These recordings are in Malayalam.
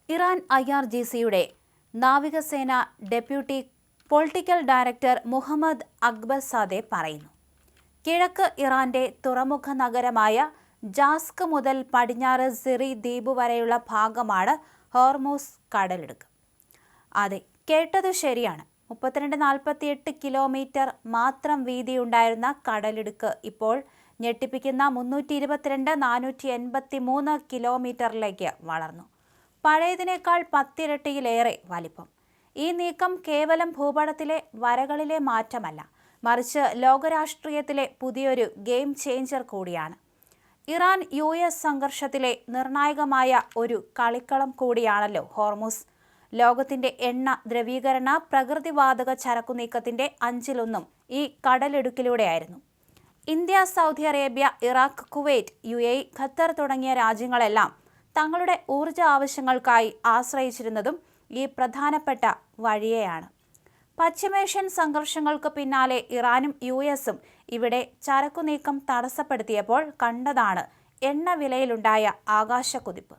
ഇറാൻ IRGCയുടെ നാവികസേന ഡെപ്യൂട്ടി പൊളിറ്റിക്കൽ ഡയറക്ടർ മുഹമ്മദ് അക്ബർസാദെ പറയുന്നു. കിഴക്ക് ഇറാന്റെ തുറമുഖ നഗരമായ ജാസ്ക് മുതൽ പടിഞ്ഞാറ് സിറി ദ്വീപ് വരെയുള്ള ഭാഗമാണ് ഹോർമൂസ് കടലിടുക്ക്. അതെ, കേട്ടത് ശരിയാണ്. 32-48 കിലോമീറ്റർ മാത്രം വീതിയുണ്ടായിരുന്ന കടലിടുക്ക് ഇപ്പോൾ ഞെട്ടിപ്പിക്കുന്ന 322-483 കിലോമീറ്ററിലേക്ക് വളർന്നു. പഴയതിനേക്കാൾ 10 ഇരട്ടിയിലേറെ വലിപ്പം. ഈ നീക്കം കേവലം ഭൂപടത്തിലെ വരകളിലെ മാറ്റമല്ല, മറിച്ച് ലോകരാഷ്ട്രീയത്തിലെ പുതിയൊരു ഗെയിം ചേഞ്ചർ കൂടിയാണ്. ഇറാൻ US സംഘർഷത്തിലെ നിർണായകമായ ഒരു കളിക്കളം കൂടിയാണല്ലോ ഹോർമൂസ്. ലോകത്തിന്റെ എണ്ണ, ദ്രവീകരണ, പ്രകൃതിവാതക ചരക്കുനീക്കത്തിന്റെ 5-1 ഈ കടലിടുക്കിലൂടെയായിരുന്നു. India, Saudi Arabia, Iraq, Kuwait, UAE, Qatar തുടങ്ങിയ രാജ്യങ്ങളെല്ലാം തങ്ങളുടെ ഊർജ ആവശ്യങ്ങൾക്കായി ആശ്രയിച്ചിരുന്നതും ഈ പ്രധാനപ്പെട്ട വഴിയെയാണ്. പശ്ചിമേഷ്യൻ സംഘർഷങ്ങൾക്ക് പിന്നാലെ ഇറാനും USഉം ഇവിടെ ചരക്കുനീക്കം തടസ്സപ്പെടുത്തിയപ്പോൾ കണ്ടതാണ് എണ്ണ വിലയിലുണ്ടായ ആകാശക്കുതിപ്പ്.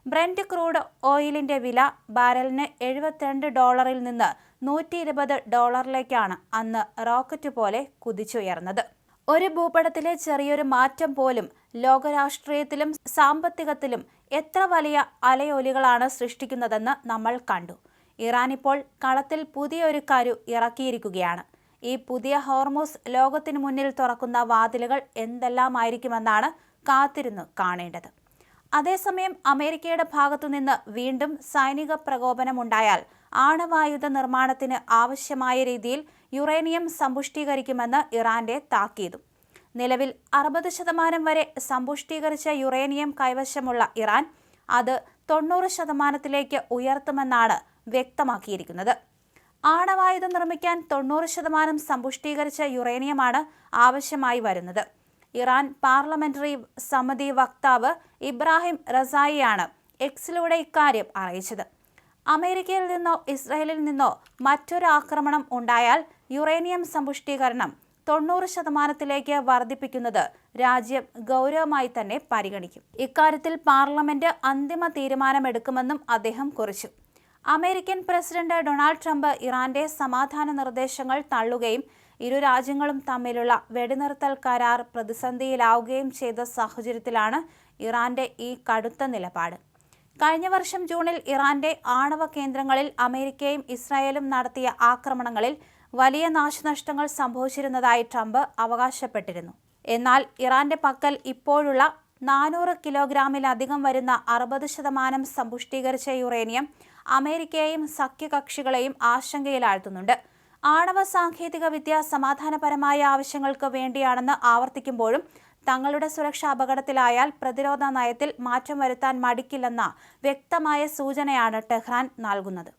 ബ്രെന്റ് ക്രൂഡ് ഓയിലിന്റെ വില ബാരലിന് $72 നിന്ന് $120 അന്ന് റോക്കറ്റ് പോലെ കുതിച്ചുയർന്നത്. ഒരു ഭൂപടത്തിലെ ചെറിയൊരു മാറ്റം പോലും ലോകരാഷ്ട്രീയത്തിലും സാമ്പത്തികത്തിലും എത്ര വലിയ അലയൊലികളാണ് സൃഷ്ടിക്കുന്നതെന്ന് നമ്മൾ കണ്ടു. ഇറാൻ ഇപ്പോൾ കളത്തിൽ പുതിയൊരു കരു ഇറക്കിയിരിക്കുകയാണ്. ഈ പുതിയ ഹോർമൂസ് ലോകത്തിനു മുന്നിൽ തുറക്കുന്ന വാതിലുകൾ എന്തെല്ലാമായിരിക്കുമെന്നാണ് കാത്തിരുന്ന് കാണേണ്ടത്. അതേസമയം അമേരിക്കയുടെ ഭാഗത്തുനിന്ന് വീണ്ടും സൈനിക പ്രകോപനമുണ്ടായാൽ ആണവായുധ നിർമ്മാണത്തിന് ആവശ്യമായ രീതിയിൽ യുറേനിയം സമ്പുഷ്ടീകരിക്കുമെന്ന് ഇറാന്റെ താക്കീതും. നിലവിൽ 60% വരെ സമ്പുഷ്ടീകരിച്ച യുറേനിയം കൈവശമുള്ള ഇറാൻ അത് 90% ഉയർത്തുമെന്നാണ് വ്യക്തമാക്കിയിരിക്കുന്നത്. ആണവായുധം നിർമ്മിക്കാൻ 90% സമ്പുഷ്ടീകരിച്ച യുറേനിയമാണ് ആവശ്യമായി വരുന്നത്. ഇറാൻ പാർലമെന്ററി സമിതി വക്താവ് ഇബ്രാഹിം റസായിയാണ് എക്സിലൂടെ ഇക്കാര്യം അറിയിച്ചത്. അമേരിക്കയിൽ നിന്നോ ഇസ്രായേലിൽ നിന്നോ മറ്റൊരു ആക്രമണം ഉണ്ടായാൽ യുറേനിയം സമ്പുഷ്ടീകരണം 90% വർദ്ധിപ്പിക്കുന്നത് രാജ്യം ഗൗരവമായി തന്നെ പരിഗണിക്കും. ഇക്കാര്യത്തിൽ പാർലമെന്റ് അന്തിമ തീരുമാനമെടുക്കുമെന്നും അദ്ദേഹം കുറിച്ചു. അമേരിക്കൻ പ്രസിഡന്റ് ഡൊണാൾഡ് ട്രംപ് ഇറാന്റെ സമാധാന നിർദ്ദേശങ്ങൾ തള്ളുകയും ഇരു രാജ്യങ്ങളും തമ്മിലുള്ള വെടിനിർത്തൽ കരാർ പ്രതിസന്ധിയിലാവുകയും ചെയ്ത സാഹചര്യത്തിലാണ് ഇറാന്റെ ഈ കടുത്ത നിലപാട്. കഴിഞ്ഞ വർഷം ജൂണിൽ ഇറാന്റെ ആണവ കേന്ദ്രങ്ങളിൽ അമേരിക്കയും ഇസ്രായേലും നടത്തിയ ആക്രമണങ്ങളിൽ വലിയ നാശനഷ്ടങ്ങൾ സംഭവിച്ചിരുന്നതായി ട്രംപ് അവകാശപ്പെട്ടിരുന്നു. എന്നാൽ ഇറാന്റെ പക്കൽ ഇപ്പോഴുള്ള 400 കിലോഗ്രാമിലധികം വരുന്ന 60% സമ്പുഷ്ടീകരിച്ച യുറേനിയം അമേരിക്കയെയും സഖ്യകക്ഷികളെയും ആശങ്കയിലാഴ്ത്തുന്നുണ്ട്. ആണവ സാങ്കേതിക വിദ്യ സമാധാനപരമായ ആവശ്യങ്ങൾക്ക് വേണ്ടിയാണെന്ന് ആവർത്തിക്കുമ്പോഴും തങ്ങളുടെ സുരക്ഷ അപകടത്തിലായാൽ പ്രതിരോധ നയത്തിൽ മാറ്റം വരുത്താൻ മടിക്കില്ലെന്ന വ്യക്തമായ സൂചനയാണ് ടെഹ്റാൻ നൽകുന്നത്.